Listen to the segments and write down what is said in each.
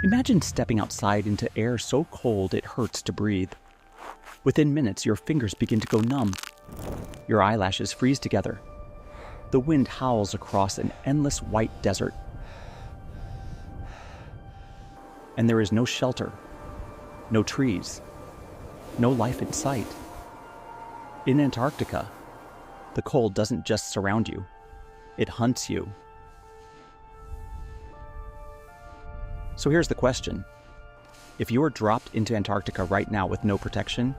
Imagine stepping outside into air so cold it hurts to breathe. Within minutes, your fingers begin to go numb. Your eyelashes freeze together. The wind howls across an endless white desert. And there is no shelter, no trees, no life in sight. In Antarctica, the cold doesn't just surround you, it hunts you. So here's the question. If you were dropped into Antarctica right now with no protection,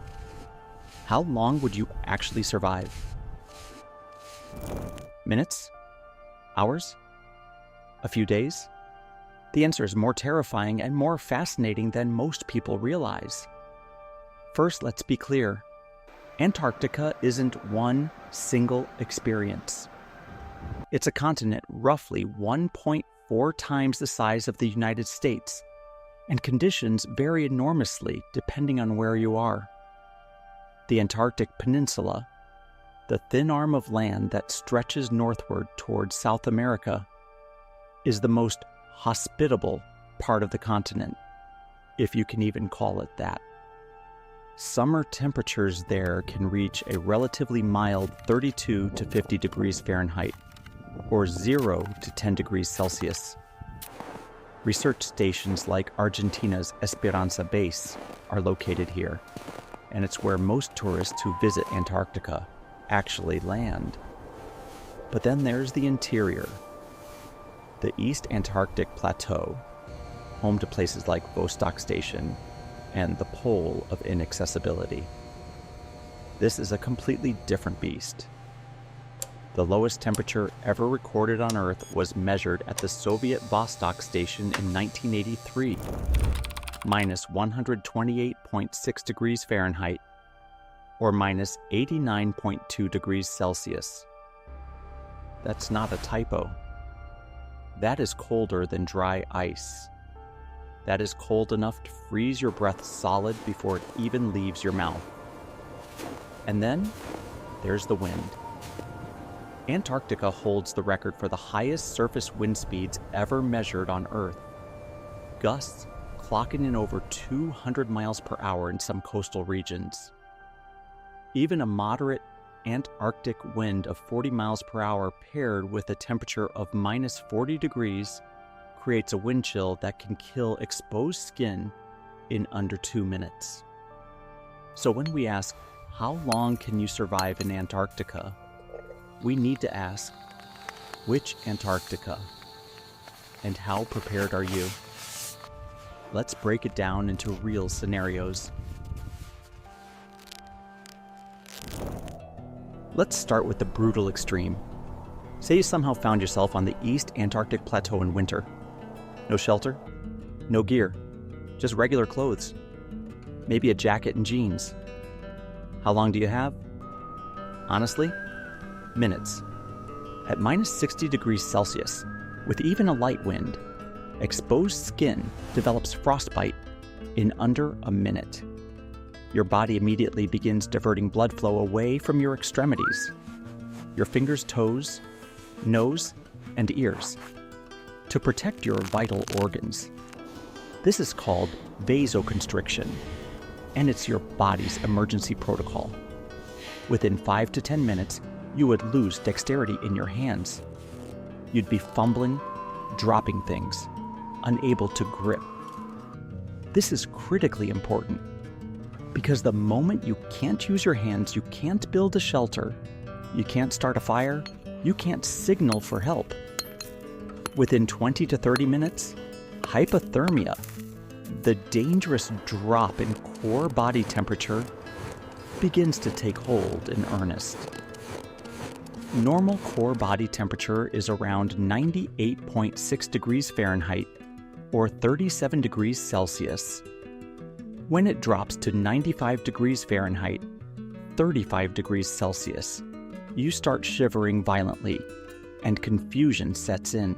how long would you actually survive? Minutes? Hours? A few days? The answer is more terrifying and more fascinating than most people realize. First, let's be clear. Antarctica isn't one single experience. It's a continent roughly 1.4 times the size of the United States, and conditions vary enormously depending on where you are. The Antarctic Peninsula, the thin arm of land that stretches northward towards South America, is the most hospitable part of the continent, if you can even call it that. Summer temperatures there can reach a relatively mild 32 to 50 degrees Fahrenheit, or 0 to 10 degrees Celsius. Research stations like Argentina's Esperanza base are located here, and it's where most tourists who visit Antarctica actually land. But then there's the interior. The East Antarctic Plateau, home to places like Vostok Station and the Pole of Inaccessibility. This is a completely different beast. The lowest temperature ever recorded on Earth was measured at the Soviet Vostok Station in 1983, minus 128.6 degrees Fahrenheit, or minus 89.2 degrees Celsius. That's not a typo. That is colder than dry ice. That is cold enough to freeze your breath solid before it even leaves your mouth. And then there's the wind. Antarctica holds the record for the highest surface wind speeds ever measured on Earth. Gusts clocking in over 200 miles per hour in some coastal regions. Even a moderate Antarctic wind of 40 miles per hour paired with a temperature of minus 40 degrees creates a wind chill that can kill exposed skin in under 2 minutes. So when we ask, how long can you survive in Antarctica? We need to ask, which Antarctica? And how prepared are you? Let's break it down into real scenarios. Let's start with the brutal extreme. Say you somehow found yourself on the East Antarctic Plateau in winter. No shelter, no gear, just regular clothes. Maybe a jacket and jeans. How long do you have? Honestly, minutes. At minus 60 degrees Celsius, with even a light wind, exposed skin develops frostbite in under a minute. Your body immediately begins diverting blood flow away from your extremities, your fingers, toes, nose, and ears, to protect your vital organs. This is called vasoconstriction, and it's your body's emergency protocol. Within 5 to 10 minutes, you would lose dexterity in your hands. You'd be fumbling, dropping things, unable to grip. This is critically important because the moment you can't use your hands, you can't build a shelter, you can't start a fire, you can't signal for help. Within 20 to 30 minutes, hypothermia, the dangerous drop in core body temperature, begins to take hold in earnest. Normal core body temperature is around 98.6 degrees Fahrenheit or 37 degrees Celsius. When it drops to 95 degrees Fahrenheit, 35 degrees Celsius, you start shivering violently and confusion sets in.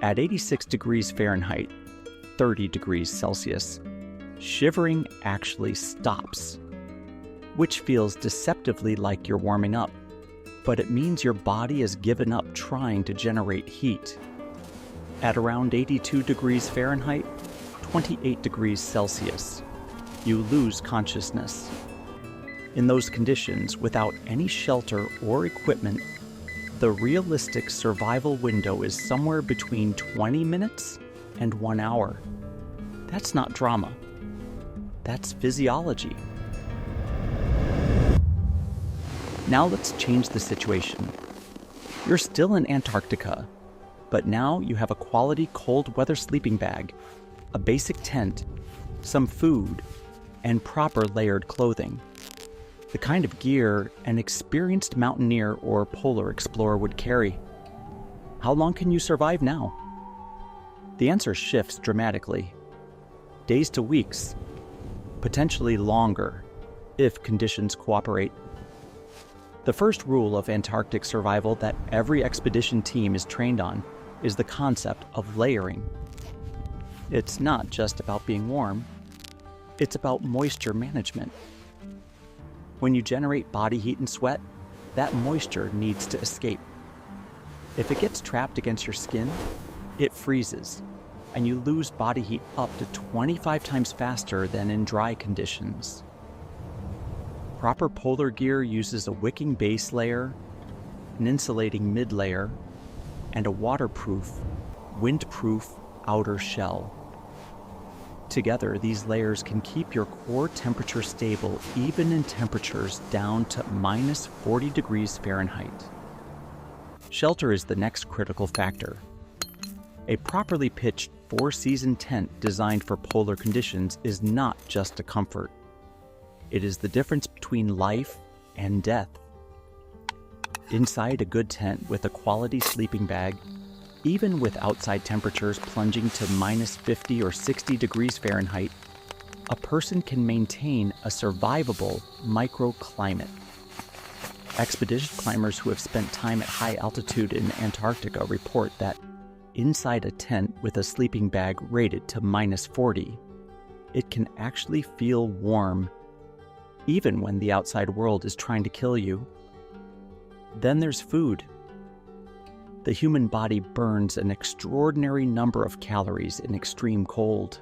At 86 degrees Fahrenheit, 30 degrees Celsius, shivering actually stops, which feels deceptively like you're warming up, but it means your body has given up trying to generate heat. At around 82 degrees Fahrenheit, 28 degrees Celsius, you lose consciousness. In those conditions, without any shelter or equipment, the realistic survival window is somewhere between 20 minutes and 1 hour. That's not drama. That's physiology. Now let's change the situation. You're still in Antarctica, but now you have a quality cold weather sleeping bag, a basic tent, some food, and proper layered clothing. The kind of gear an experienced mountaineer or polar explorer would carry. How long can you survive now? The answer shifts dramatically. Days to weeks, potentially longer, if conditions cooperate. The first rule of Antarctic survival that every expedition team is trained on is the concept of layering. It's not just about being warm, it's about moisture management. When you generate body heat and sweat, that moisture needs to escape. If it gets trapped against your skin, it freezes, and you lose body heat up to 25 times faster than in dry conditions. Proper polar gear uses a wicking base layer, an insulating mid-layer, and a waterproof, windproof outer shell. Together, these layers can keep your core temperature stable even in temperatures down to minus 40 degrees Fahrenheit. Shelter is the next critical factor. A properly pitched four-season tent designed for polar conditions is not just a comfort. It is the difference between life and death. Inside a good tent with a quality sleeping bag, even with outside temperatures plunging to minus 50 or 60 degrees Fahrenheit, a person can maintain a survivable microclimate. Expedition climbers who have spent time at high altitude in Antarctica report that inside a tent with a sleeping bag rated to minus 40, it can actually feel warm, even when the outside world is trying to kill you. Then there's food. The human body burns an extraordinary number of calories in extreme cold.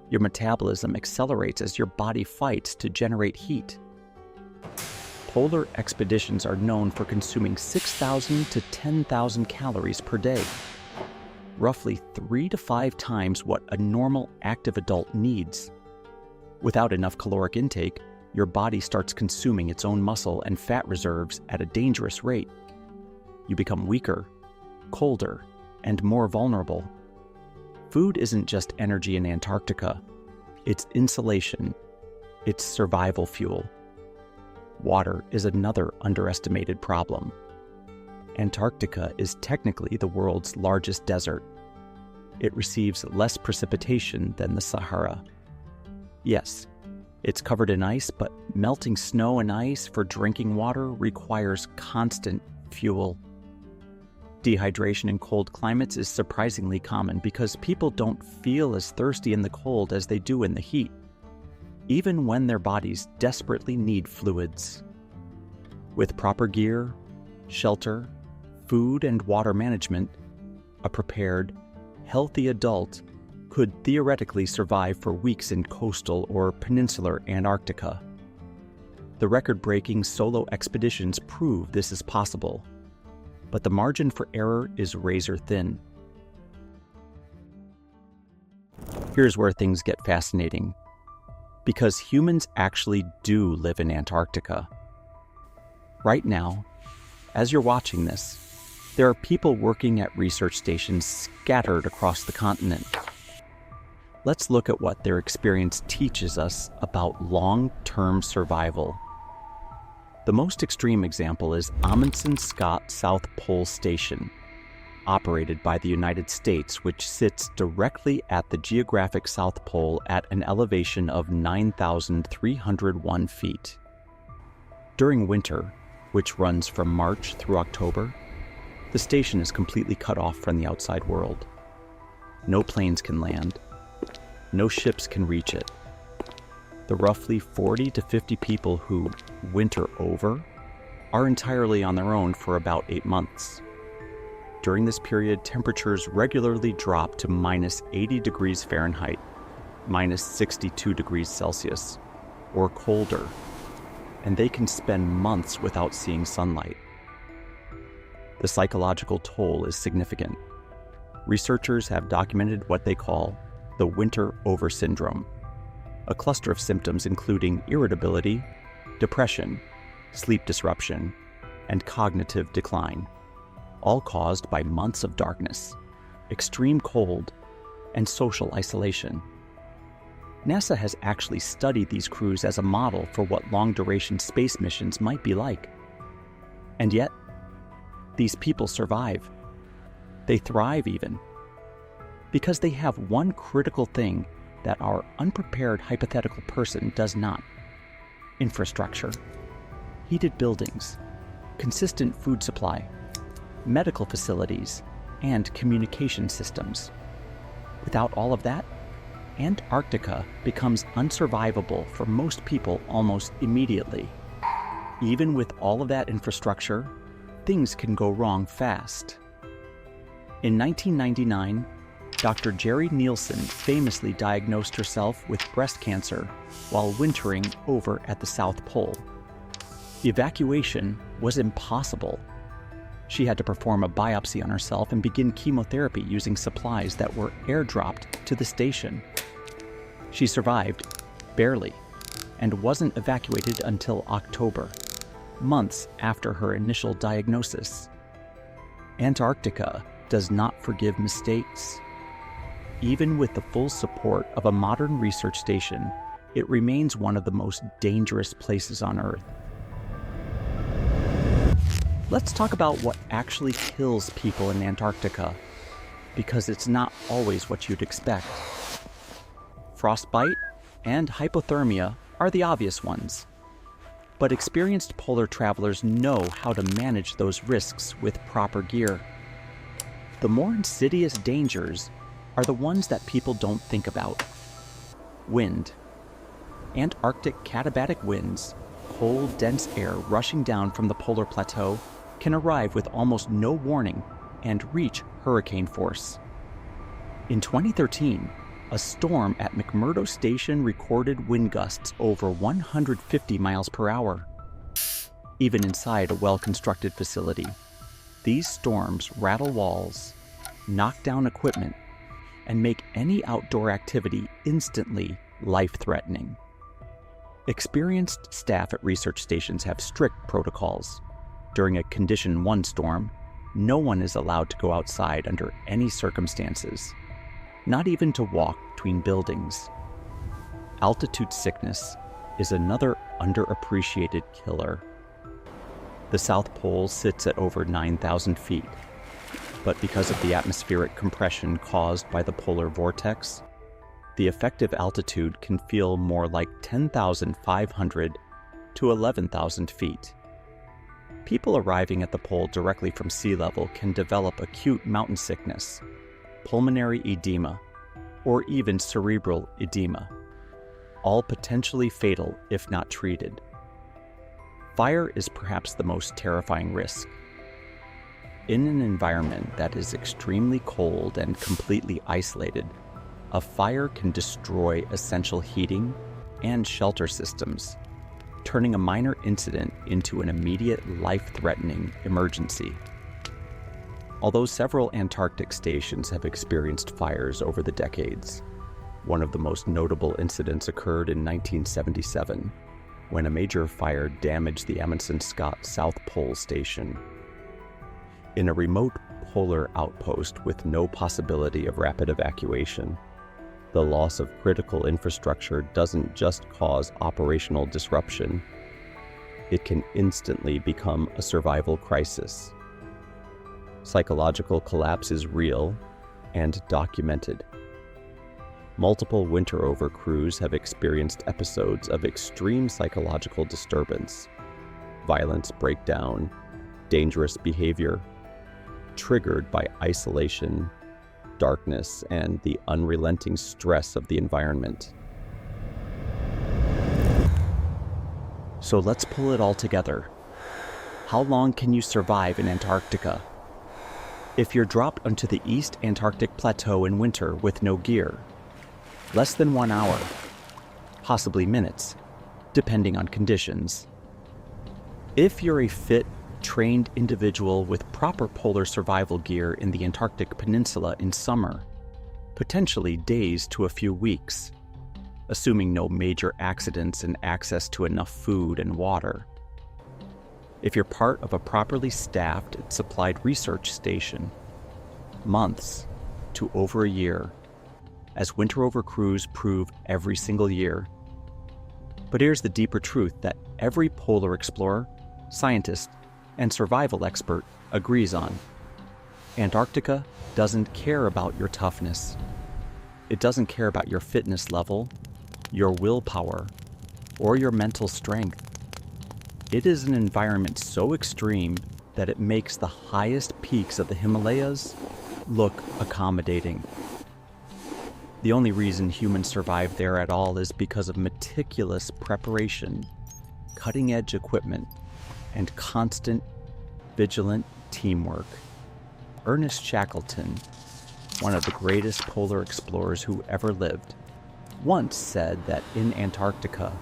Your metabolism accelerates as your body fights to generate heat. Polar expeditions are known for consuming 6,000 to 10,000 calories per day, roughly 3 to 5 times what a normal active adult needs. Without enough caloric intake, your body starts consuming its own muscle and fat reserves at a dangerous rate. You become weaker, colder, and more vulnerable. Food isn't just energy in Antarctica. It's insulation. It's survival fuel. Water is another underestimated problem. Antarctica is technically the world's largest desert. It receives less precipitation than the Sahara. Yes, it's covered in ice, but melting snow and ice for drinking water requires constant fuel. Dehydration in cold climates is surprisingly common because people don't feel as thirsty in the cold as they do in the heat, even when their bodies desperately need fluids. With proper gear, shelter, food, and water management, a prepared, healthy adult could theoretically survive for weeks in coastal or peninsular Antarctica. The record-breaking solo expeditions prove this is possible, but the margin for error is razor thin. Here's where things get fascinating. Because humans actually do live in Antarctica. Right now, as you're watching this, there are people working at research stations scattered across the continent. Let's look at what their experience teaches us about long-term survival. The most extreme example is Amundsen-Scott South Pole Station, operated by the United States, which sits directly at the geographic South Pole at an elevation of 9,301 feet. During winter, which runs from March through October, the station is completely cut off from the outside world. No planes can land. No ships can reach it. The roughly 40 to 50 people who winter over are entirely on their own for about 8 months. During this period, temperatures regularly drop to minus 80 degrees Fahrenheit, minus 62 degrees Celsius, or colder, and they can spend months without seeing sunlight. The psychological toll is significant. Researchers have documented what they call the winter over syndrome, a cluster of symptoms including irritability, depression, sleep disruption, and cognitive decline, all caused by months of darkness, extreme cold, and social isolation. NASA has actually studied these crews as a model for what long-duration space missions might be like. And yet, these people survive. They thrive even, because they have one critical thing that our unprepared hypothetical person does not: infrastructure, heated buildings, consistent food supply, medical facilities, and communication systems. Without all of that, Antarctica becomes unsurvivable for most people almost immediately. Even with all of that infrastructure, things can go wrong fast. In 1999, Dr. Jerry Nielsen famously diagnosed herself with breast cancer while wintering over at the South Pole. Evacuation was impossible. She had to perform a biopsy on herself and begin chemotherapy using supplies that were airdropped to the station. She survived, barely, and wasn't evacuated until October, months after her initial diagnosis. Antarctica does not forgive mistakes. Even with the full support of a modern research station, it remains one of the most dangerous places on Earth. Let's talk about what actually kills people in Antarctica, because it's not always what you'd expect. Frostbite and hypothermia are the obvious ones, but experienced polar travelers know how to manage those risks with proper gear. The more insidious dangers are the ones that people don't think about. Wind. Antarctic katabatic winds, cold, dense air rushing down from the polar plateau, can arrive with almost no warning and reach hurricane force. In 2013, a storm at McMurdo Station recorded wind gusts over 150 miles per hour. Even inside a well-constructed facility, these storms rattle walls, knock down equipment, and make any outdoor activity instantly life-threatening. Experienced staff at research stations have strict protocols. During a Condition 1 storm, no one is allowed to go outside under any circumstances, not even to walk between buildings. Altitude sickness is another underappreciated killer. The South Pole sits at over 9,000 feet, but because of the atmospheric compression caused by the polar vortex, the effective altitude can feel more like 10,500 to 11,000 feet. People arriving at the pole directly from sea level can develop acute mountain sickness, pulmonary edema, or even cerebral edema, all potentially fatal if not treated. Fire is perhaps the most terrifying risk. In an environment that is extremely cold and completely isolated, a fire can destroy essential heating and shelter systems, turning a minor incident into an immediate life-threatening emergency. Although several Antarctic stations have experienced fires over the decades, one of the most notable incidents occurred in 1977, when a major fire damaged the Amundsen-Scott South Pole Station. In a remote polar outpost with no possibility of rapid evacuation, the loss of critical infrastructure doesn't just cause operational disruption, it can instantly become a survival crisis. Psychological collapse is real and documented. Multiple winter-over crews have experienced episodes of extreme psychological disturbance, violence breakdown, dangerous behavior, triggered by isolation, darkness, and the unrelenting stress of the environment. So let's pull it all together. How long can you survive in Antarctica? If you're dropped onto the East Antarctic Plateau in winter with no gear, less than 1 hour, possibly minutes, depending on conditions. If you're a fit, trained individual with proper polar survival gear in the Antarctic Peninsula in summer, potentially days to a few weeks, assuming no major accidents and access to enough food and water. If you're part of a properly staffed and supplied research station, months to over a year, as winter over crews prove every single year. But here's the deeper truth that every polar explorer, scientist, and survival expert agrees on. Antarctica doesn't care about your toughness. It doesn't care about your fitness level, your willpower, or your mental strength. It is an environment so extreme that it makes the highest peaks of the Himalayas look accommodating. The only reason humans survive there at all is because of meticulous preparation, cutting-edge equipment, and constant, vigilant teamwork. Ernest Shackleton, one of the greatest polar explorers who ever lived, once said that in Antarctica,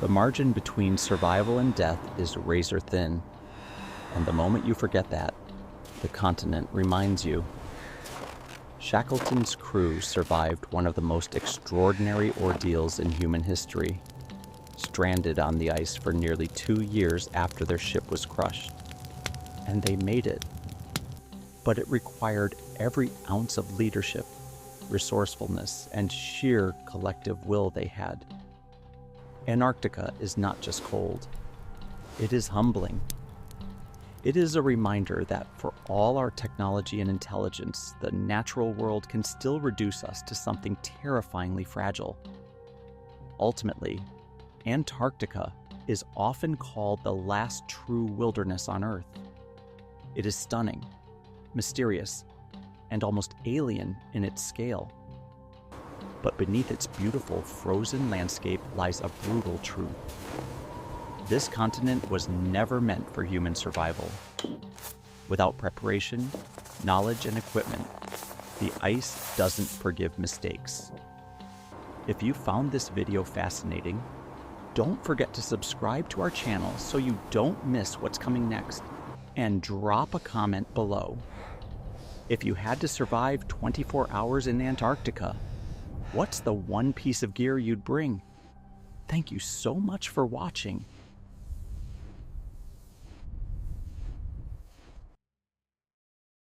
the margin between survival and death is razor thin. And the moment you forget that, the continent reminds you. Shackleton's crew survived one of the most extraordinary ordeals in human history, stranded on the ice for nearly 2 years after their ship was crushed. And they made it. But it required every ounce of leadership, resourcefulness, and sheer collective will they had. Antarctica is not just cold. It is humbling. It is a reminder that for all our technology and intelligence, the natural world can still reduce us to something terrifyingly fragile. Ultimately, Antarctica is often called the last true wilderness on Earth. It is stunning, mysterious, and almost alien in its scale. But beneath its beautiful frozen landscape lies a brutal truth. This continent was never meant for human survival. Without preparation, knowledge, and equipment, the ice doesn't forgive mistakes. If you found this video fascinating, don't forget to subscribe to our channel so you don't miss what's coming next, and drop a comment below. If you had to survive 24 hours in Antarctica, what's the one piece of gear you'd bring? Thank you so much for watching,